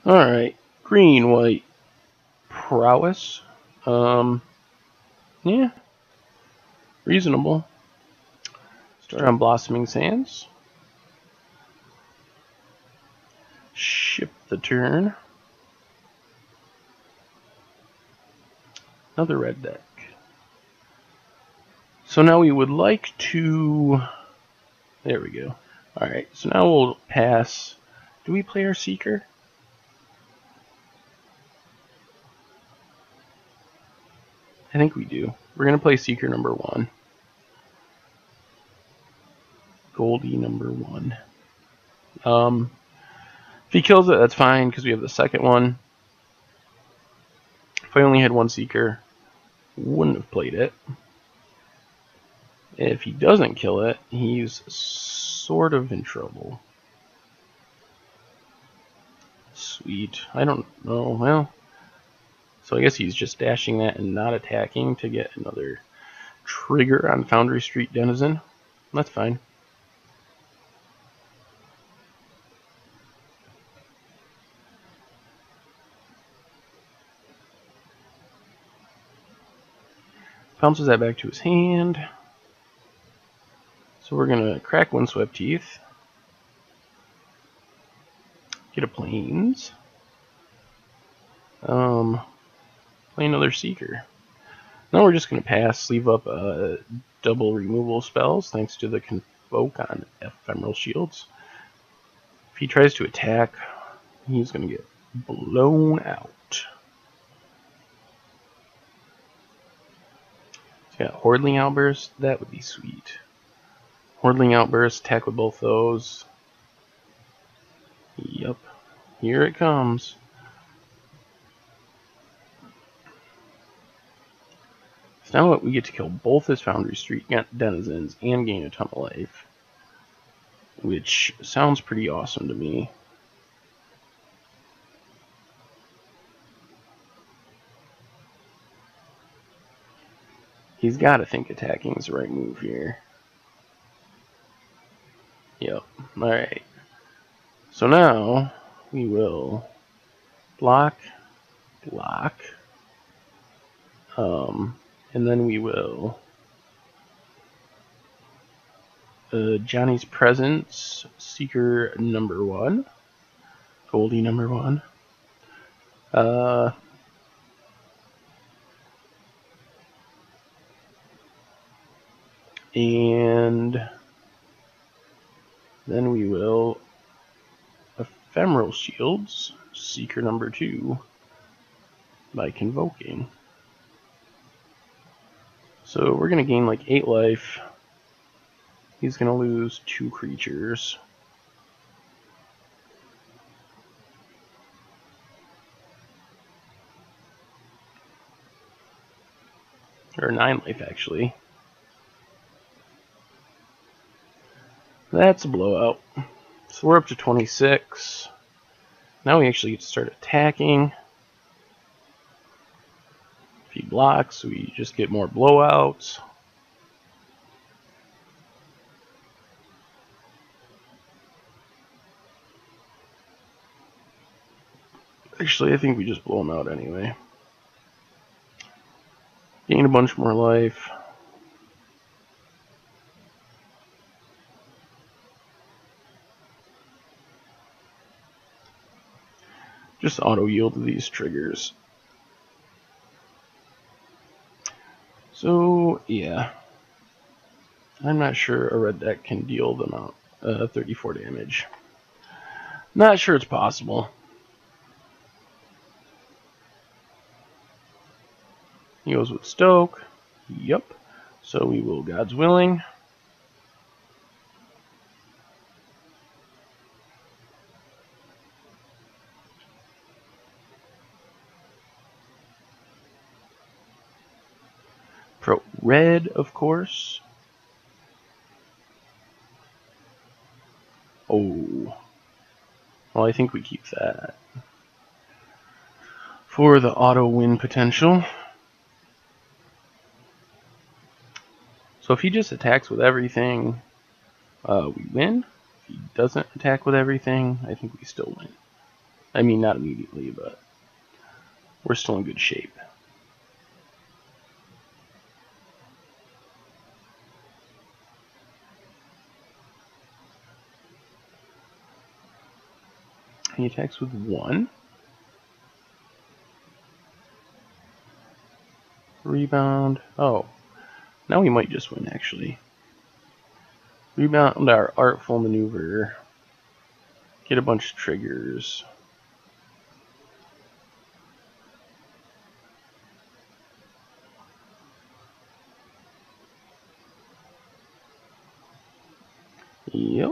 Alright, green, white, Prowess. Yeah, reasonable. Start on Blossoming Sands. Ship the turn. Another red deck. So now we would like to... There we go. Alright, so now we'll pass... Do we play our Seeker? I think we do. We're going to play Seeker number 1. Goldie number 1. If he kills it, that's fine, because we have the second one. If I only had one Seeker, wouldn't have played it. If he doesn't kill it, he's sort of in trouble. Sweet. I don't know. Well, so I guess he's just dashing that and not attacking to get another trigger on Foundry Street Denizen. That's fine. Bounces that back to his hand. So we're going to crack Windswept Teeth. Get a Plains. Play another Seeker. Now we're just going to pass, leave up double removal spells thanks to the Convoke on Ephemeral Shields. If he tries to attack, he's going to get blown out. He's got Hordling Outburst. That would be sweet. Hordling Outburst, attack with both those. Yep. Here it comes. So now we get to kill both his Foundry Street Denizens and gain a ton of life. Which sounds pretty awesome to me. He's got to think attacking is the right move here. Yep. Alright. So now we will block, block. And then we will Johnny's Presence, Seeker number 1, Goldie number 1. And then we will Ephemeral Shields, Seeker number 2, by Convoking. So we're going to gain like 8 life. He's going to lose 2 creatures. Or 9 life, actually. That's a blowout. So we're up to 26. Now we actually get to start attacking. If he blocks, we just get more blowouts. Actually, I think we just blow him out anyway. Gain a bunch more life. Just auto yield to these triggers. So, yeah. I'm not sure a red deck can deal them out 34 damage. Not sure it's possible. He goes with Stoke. Yep. So we will God's Willing. Pro red, of course. Oh. Well, I think we keep that. For the auto win potential. So if he just attacks with everything, we win. If he doesn't attack with everything, I think we still win. I mean, not immediately, but we're still in good shape. He attacks with 1. Rebound. Oh, now we might just win, actually. Rebound our artful maneuver. Get a bunch of triggers. Yep.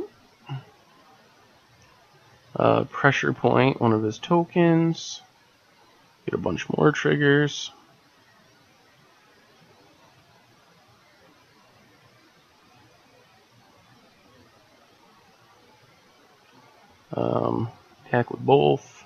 Pressure point, one of his tokens. Get a bunch more triggers. Attack with both.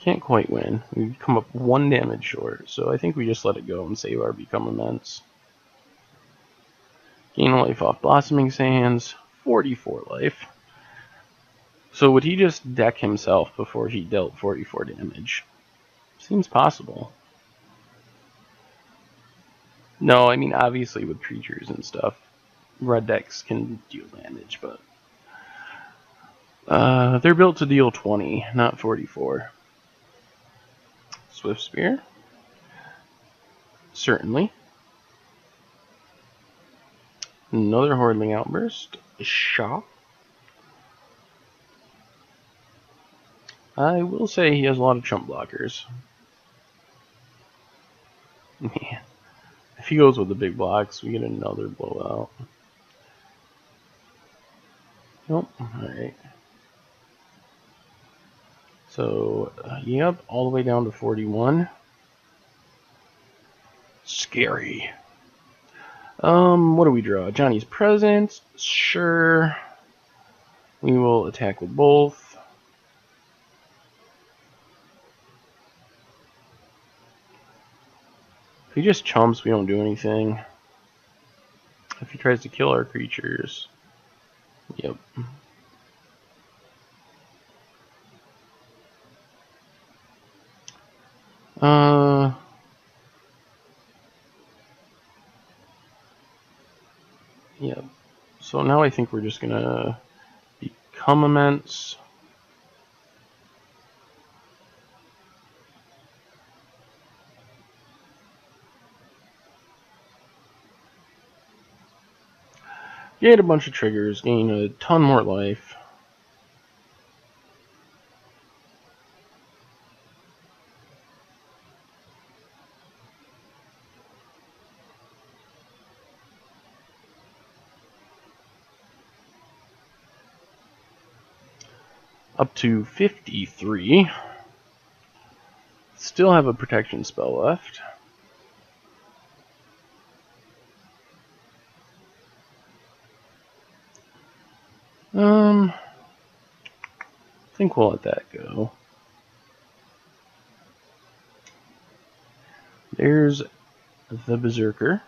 Can't quite win. We come up 1 damage short, so I think we just let it go and save our Become Immense. Gain a life off Blossoming Sands, 44 life. So would he just deck himself before he dealt 44 damage? Seems possible. No, I mean, obviously with creatures and stuff, red decks can deal damage, but they're built to deal 20, not 44. Swift Spear? Certainly. Another Hordling Outburst. Shock. I will say he has a lot of chump blockers. Man. If he goes with the big blocks, we get another blowout. Nope. Alright. So, yep, all the way down to 41. Scary. What do we draw? Johnny's Present. Sure. We will attack with both. If he just chumps, we don't do anything. If he tries to kill our creatures, yep. Yep. So now I think we're just gonna Become Immense. Get a bunch of triggers, gain a ton more life. Up to 53. Still have a protection spell left. I think we'll let that go. There's the Berserker.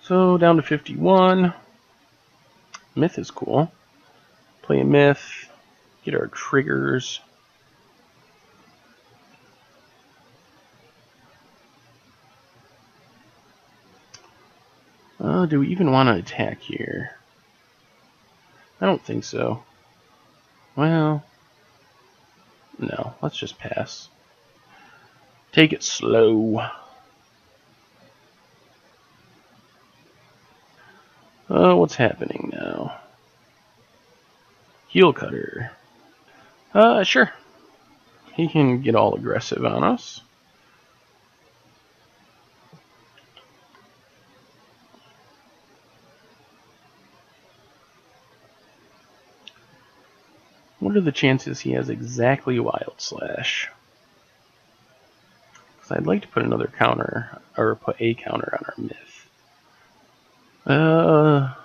So down to 51. Myth is cool. Play a Myth. Get our triggers. Do we even want to attack here? I don't think so. Well, no, let's just pass. Take it slow. What's happening now? Heel Cutter. Sure. He can get all aggressive on us. What are the chances he has exactly Wild Slash? Because I'd like to put another counter, or put a counter on our Myth. I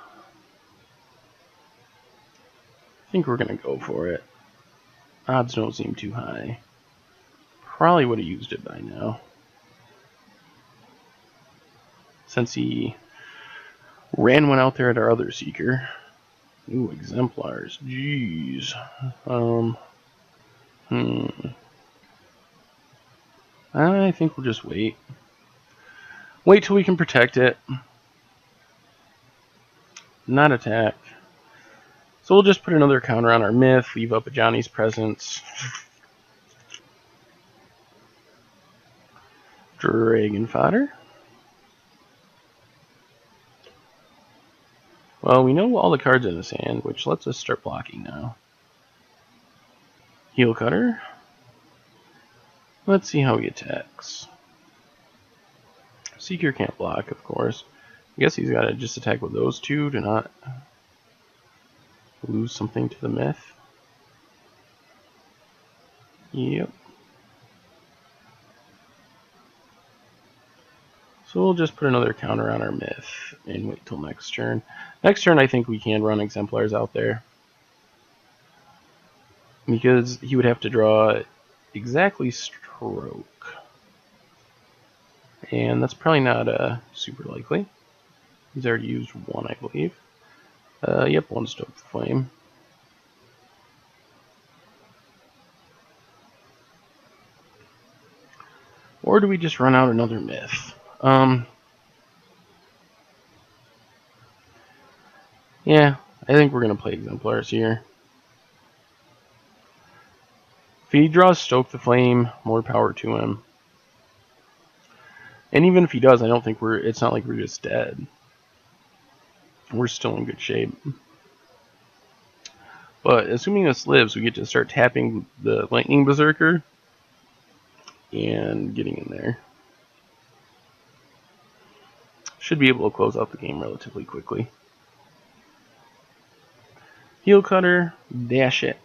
think we're gonna go for it. Odds don't seem too high. Probably would have used it by now. Since he ran one out there at our other Seeker. Ooh, exemplars. Jeez. I think we'll just wait. Wait till we can protect it. Not attack. So we'll just put another counter on our myth, leave up a Johnny's Presence. Dragon Fodder. Well, we know all the cards in his hand, which lets us start blocking now. Heel Cutter. Let's see how he attacks. Seeker can't block, of course. I guess he's got to just attack with those two to not lose something to the myth. Yep. So we'll just put another counter on our myth and wait till next turn. Next turn I think we can run exemplars out there. Because he would have to draw exactly stroke. And that's probably not super likely. He's already used one, I believe. Yep, one Stoke the Flame. Or do we just run out another myth? Yeah, I think we're going to play exemplars here. If he draws Stoke the Flame, more power to him. And even if he does, I don't think it's not like we're just dead. We're still in good shape. But assuming this lives, we get to start tapping the Lightning Berserker and getting in there. Should be able to close out the game relatively quickly. Heel Cutter, dash it.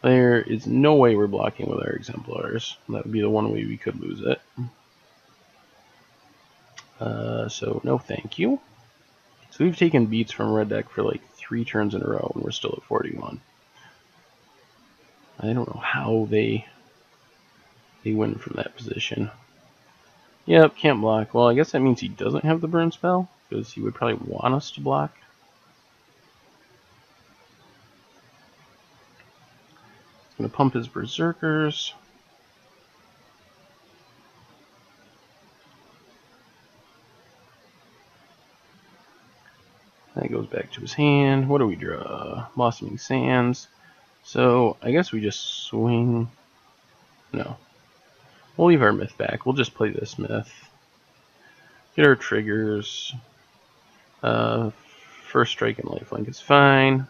There is no way we're blocking with our exemplars. That would be the one way we could lose it. So no thank you. So we've taken beats from red deck for like 3 turns in a row, and we're still at 41. I don't know how they win from that position. Yep, can't block. Well, I guess that means he doesn't have the burn spell, because he would probably want us to block. He's going to pump his Berserkers. That goes back to his hand. What do we draw? Blossoming Sands. So, I guess we just swing. No. We'll leave our myth back. We'll just play this myth. Get our triggers. First strike and lifelink is fine.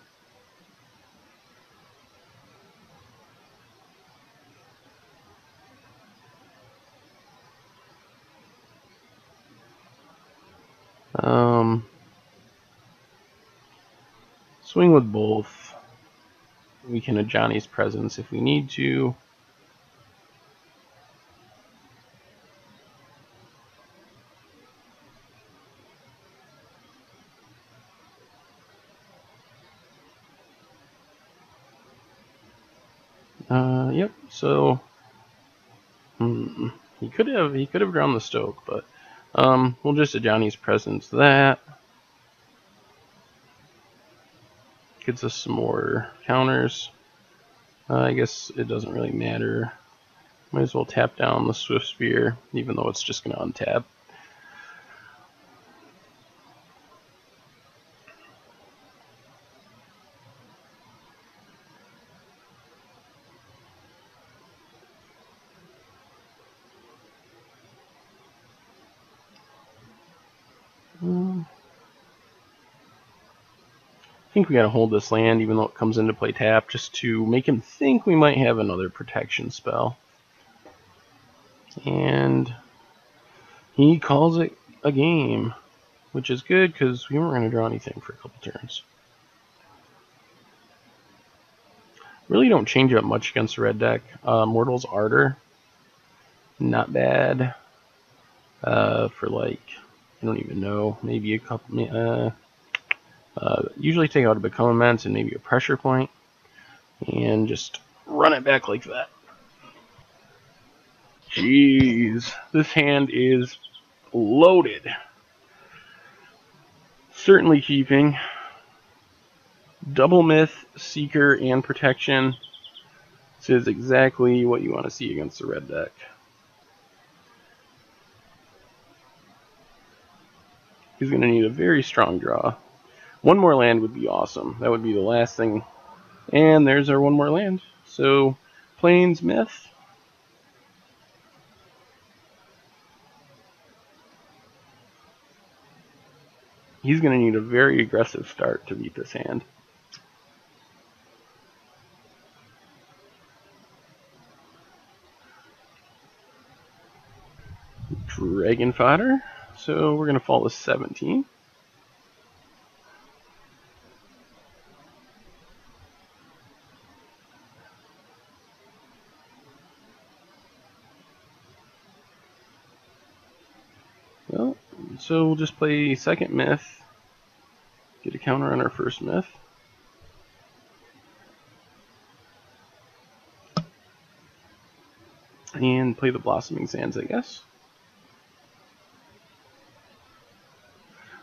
Swing with both. We can have Johnny's Presence if we need to. Yep. So he could have drawn the Stoke, but we'll just have Johnny's Presence that. Gets us some more counters. I guess it doesn't really matter. Might as well tap down the Swift Spear, even though it's just going to untap. I think we gotta hold this land, even though it comes into play tap, just to make him think we might have another protection spell. And he calls it a game, which is good because we weren't going to draw anything for a couple turns. Really don't change up much against the red deck. Mortal's Ardor, not bad for like I don't even know. Maybe a couple. Usually take out a Become Immense and maybe a Pressure Point, and just run it back like that. Jeez, this hand is loaded. Certainly keeping Double Myth, Seeker, and Protection. This is exactly what you want to see against the red deck. He's going to need a very strong draw. One more land would be awesome. That would be the last thing. And there's our one more land. So, Plains Myth. He's going to need a very aggressive start to beat this hand. Dragon Fodder. So we're going to fall to 17. Well, so we'll just play second Myth. Get a counter on our first Myth. And play the Blossoming Sands, I guess.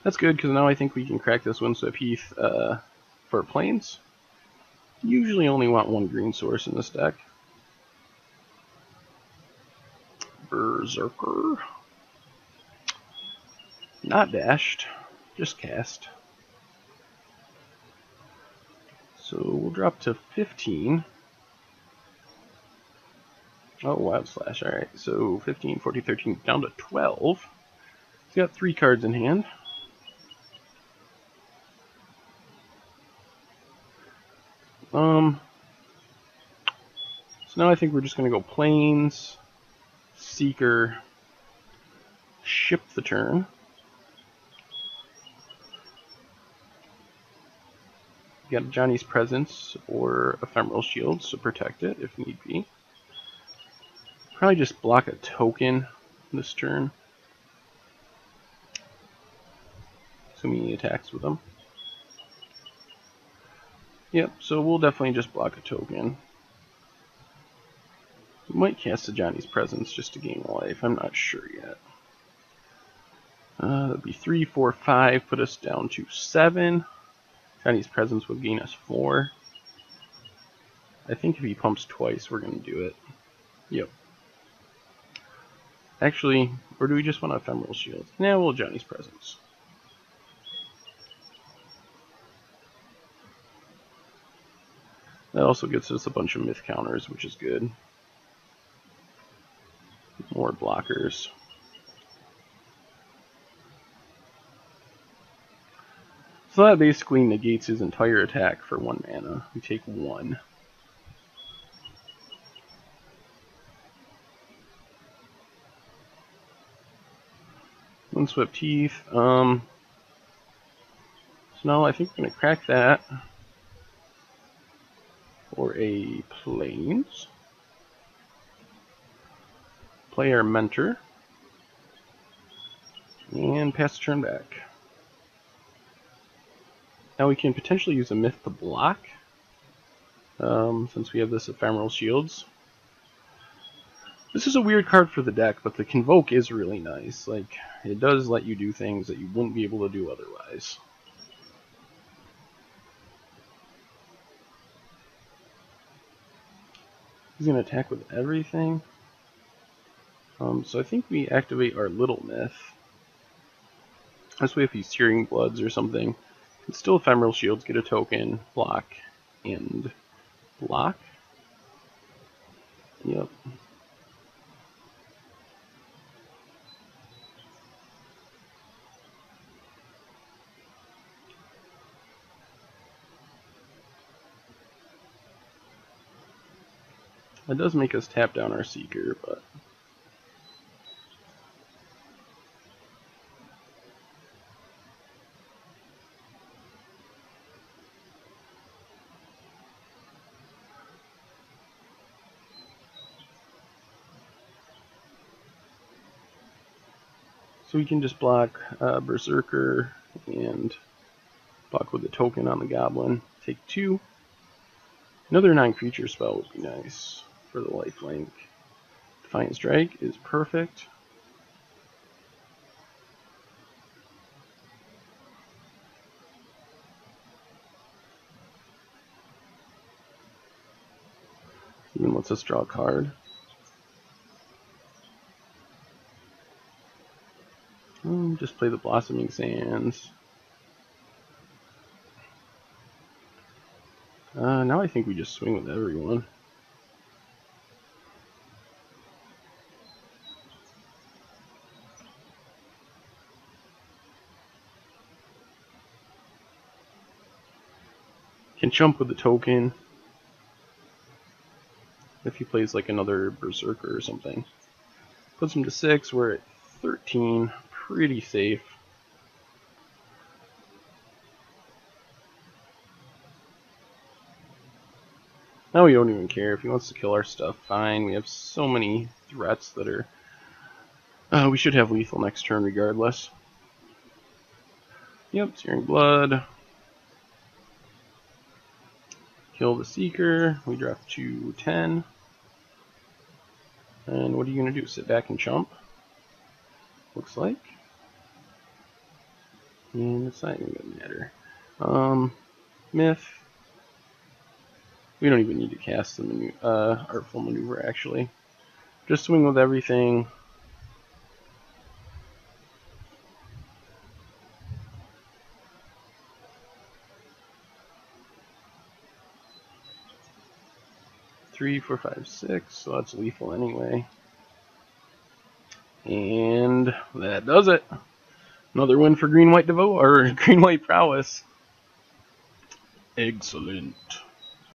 That's good, because now I think we can crack this Windswept Heath for Plains. Usually only want one green source in this deck. Berserker. Not dashed, just cast. So we'll drop to 15. Oh, Wild Slash, alright. So 15, 14, 13, down to 12. He's got 3 cards in hand. So now I think we're just going to go Plains, Seeker, ship the turn. You got Johnny's Presence or Ephemeral Shields to protect it if need be. Probably just block a token this turn, assuming he attacks with them. Yep, so we'll definitely just block a token. We might cast a Johnny's Presence just to gain life, I'm not sure yet. That'd be 3, 4, 5, put us down to 7. Johnny's Presence would gain us 4. I think if he pumps twice, we're going to do it. Yep. Actually, or do we just want Ephemeral Shield? Nah, we'll Johnny's Presence. That also gets us a bunch of myth counters, which is good. More blockers. So that basically negates his entire attack for 1 mana. We take 1. Windswept Heath. So now I think we're going to crack that for a Plains. Play our Mentor. And pass the turn back. Now we can potentially use a Myth to block, since we have this Ephemeral Shields. This is a weird card for the deck, but the Convoke is really nice. Like, it does let you do things that you wouldn't be able to do otherwise. He's going to attack with everything. So I think we activate our Little Myth. This way if he's Searing Bloods or something, it's still Ephemeral Shields, get a token, block, and block. Yep. That does make us tap down our Seeker, but... So we can just block Berserker and block with the token on the Goblin. Take 2. Another 9-creature spell would be nice for the lifelink. Defiant Strike is perfect. Even lets us draw a card. Just play the Blossoming Sands. Now I think we just swing with everyone. Can jump with the token. If he plays like another Berserker or something. Puts him to 6, we're at 13. Pretty safe. Now we don't even care. If he wants to kill our stuff, fine. We have so many threats that are... we should have lethal next turn regardless. Yep, Searing Blood. Kill the Seeker. We drop to 10. And what are you going to do? Sit back and chump? Looks like. And it's not even going to matter. Myth. We don't even need to cast the Artful Maneuver, actually. Just swing with everything. Three, 4, 5, 6, so that's lethal anyway. And that does it. Another win for Green-White Prowess. Excellent.